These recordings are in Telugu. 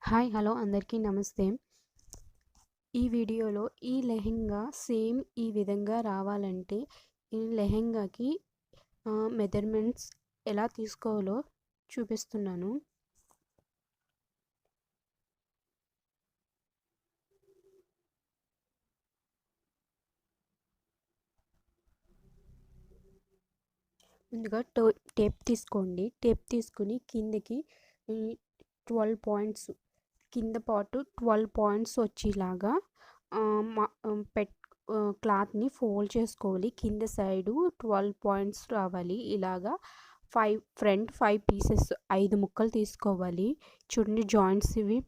హాయ్ హలో అందరికీ నమస్తే. ఈ వీడియోలో ఈ లెహెంగా సేమ్ ఈ విధంగా రావాలంటే ఈ లెహెంగాకి మెజర్మెంట్స్ ఎలా తీసుకోవాలో చూపిస్తున్నాను. ముందుగా టేప్ తీసుకోండి. టేప్ తీసుకుని కిందకి 12 పాయింట్స్ కింద పాటు 12 పాయింట్స్ వచ్చేలాగా క్లాత్ని ఫోల్డ్ చేసుకోవాలి. కింద సైడు 12 పాయింట్స్ రావాలి. ఇలాగా ఫ్రంట్ 5 పీసెస్ 5 ముక్కలు తీసుకోవాలి. చూడండి జాయింట్స్ ఇవి.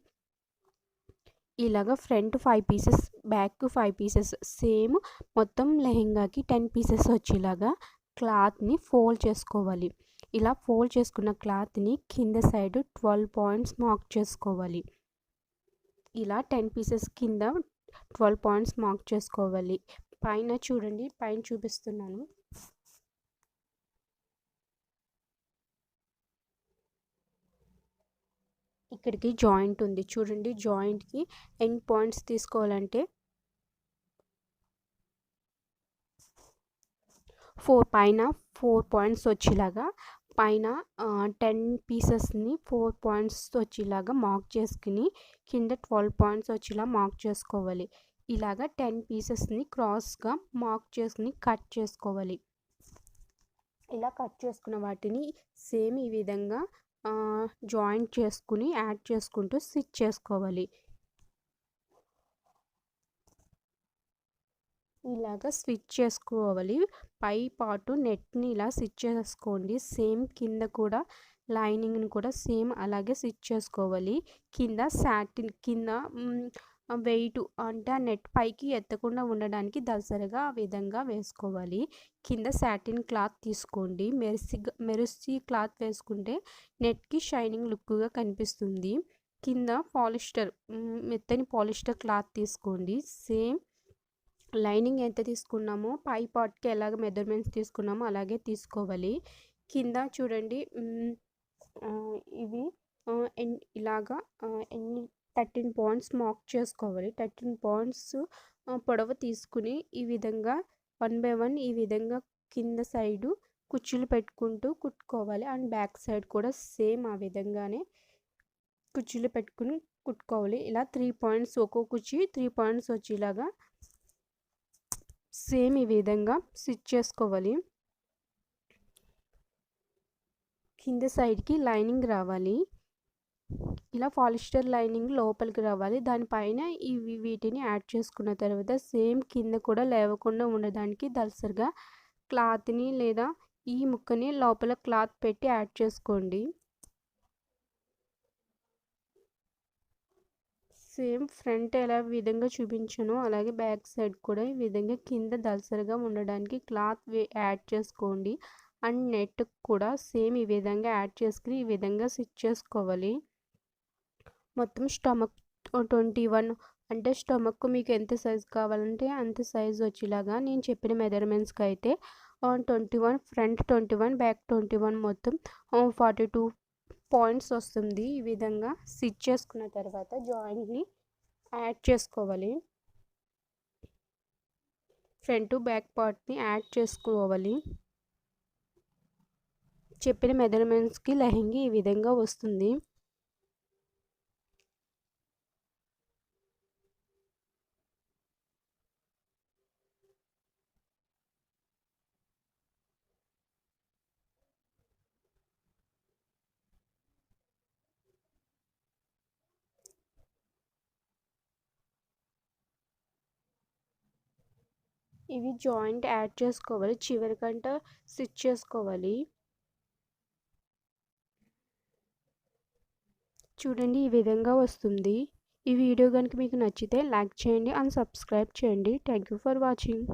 ఇలాగా front 5 pieces, back 5 pieces, same మొత్తం లెహెంగాకి 10 పీసెస్ వచ్చేలాగా క్లాత్ని ఫోల్డ్ చేసుకోవాలి. ఇలా ఫోల్డ్ చేసుకున్న క్లాత్ని కింద సైడ్ 12 పాయింట్స్ మార్క్ చేసుకోవాలి. ఇలా 10 పీసెస్ కింద 12 పాయింట్స్ మార్క్ చేసుకోవాలి. పైన చూడండి, పైన చూపిస్తున్నాను. ఇక్కడికి జాయింట్ ఉంది చూడండి. జాయింట్కి ఎండ్ పాయింట్స్ తీసుకోవాలంటే 4 పాయింట్స్ వచ్చేలాగా పైన 10 పీసెస్ని 4 పాయింట్స్ వచ్చేలాగా మార్క్ చేసుకుని కింద 12 పాయింట్స్ వచ్చేలా మార్క్ చేసుకోవాలి. ఇలాగా 10 పీసెస్ని క్రాస్గా మార్క్ చేసుకుని కట్ చేసుకోవాలి. ఇలా కట్ చేసుకున్న వాటిని సేమ్ ఈ విధంగా జాయింట్ చేసుకుని యాడ్ చేసుకుంటూ స్టిచ్ చేసుకోవాలి. ఇలాగా స్టిచ్ చేసుకోవాలి. పై పాటు నెట్ని ఇలా స్టిచ్ చేసుకోండి. సేమ్ కింద కూడా లైనింగ్ని కూడా సేమ్ అలాగే స్టిచ్ చేసుకోవాలి. కింద సాటిన్ కింద వెయిట్ అంటే ఆ నెట్ పైకి ఎత్తకుండా ఉండడానికి దళసరిగా ఆ విధంగా వేసుకోవాలి. కింద సాటిన్ క్లాత్ తీసుకోండి. మెరిసి క్లాత్ వేసుకుంటే నెట్కి షైనింగ్ లుక్గా కనిపిస్తుంది. కింద పాలిస్టర్ మెత్తని పాలిస్టర్ క్లాత్ తీసుకోండి. సేమ్ లైనింగ్ ఎంత తీసుకున్నామో పై పార్ట్కి ఎలాగ మెజర్మెంట్స్ తీసుకున్నామో అలాగే తీసుకోవాలి. కింద చూడండి ఇవి ఇలాగా 13 పాయింట్స్ మార్క్ చేసుకోవాలి. 13 పాయింట్స్ పొడవు తీసుకుని ఈ విధంగా 1 by 1 ఈ విధంగా కింద సైడు కుచ్చులు పెట్టుకుంటూ కుట్టుకోవాలి. అండ్ బ్యాక్ సైడ్ కూడా సేమ్ ఆ విధంగానే కుచ్చులు పెట్టుకుని కుట్టుకోవాలి. ఇలా 3 పాయింట్స్ ఒక్కో కుచ్చి 3 పాయింట్స్ వచ్చేలాగా సేమ్ ఈ విధంగా స్టిచ్ చేసుకోవాలి. కింద సైడ్కి లైనింగ్ రావాలి. ఇలా పాలిస్టర్ లైనింగ్ లోపలికి రావాలి. దానిపైన వీటిని యాడ్ చేసుకున్న తర్వాత సేమ్ కింద కూడా లేవకుండా ఉండడానికి దళసరిగా క్లాత్ని లేదా ఈ ముక్కని లోపల క్లాత్ పెట్టి యాడ్ చేసుకోండి. సేమ్ ఫ్రంట్ ఎలా విధంగా చూపించానో అలాగే బ్యాక్ సైడ్ కూడా ఈ విధంగా కింద దళసరిగా ఉండడానికి క్లాత్ యాడ్ చేసుకోండి. అండ్ నెట్ కూడా సేమ్ ఈ విధంగా యాడ్ చేసుకుని ఈ విధంగా స్టిచ్ చేసుకోవాలి. మొత్తం స్టమక్ 21 అంటే స్టమక్ మీకు ఎంత సైజ్ కావాలంటే అంత సైజ్ వచ్చేలాగా నేను చెప్పిన మెజర్మెంట్స్కి అయితే 21 ఫ్రంట్ 21 బ్యాక్ 21 మొత్తం 42 పాయింట్స్ వస్తుంది. ఈ విధంగా స్టిచ్ చేసుకున్న తర్వాత జాయింట్ని యాడ్ చేసుకోవాలి. ఫ్రంట్ బ్యాక్ పార్ట్ని యాడ్ చేసుకోవాలి. చెప్పిన మెజర్మెంట్స్కి లెహంగా ఈ విధంగా వస్తుంది. ఇవి జాయింట్ యాడ్ చేసుకోవాలి. చివరికంట స్టిచ్ చేసుకోవాలి. చూడండి ఈ విధంగా వస్తుంది. ఈ వీడియో కనుక మీకు నచ్చితే లైక్ చేయండి అండ్ సబ్స్క్రైబ్ చేయండి. Thank you for watching.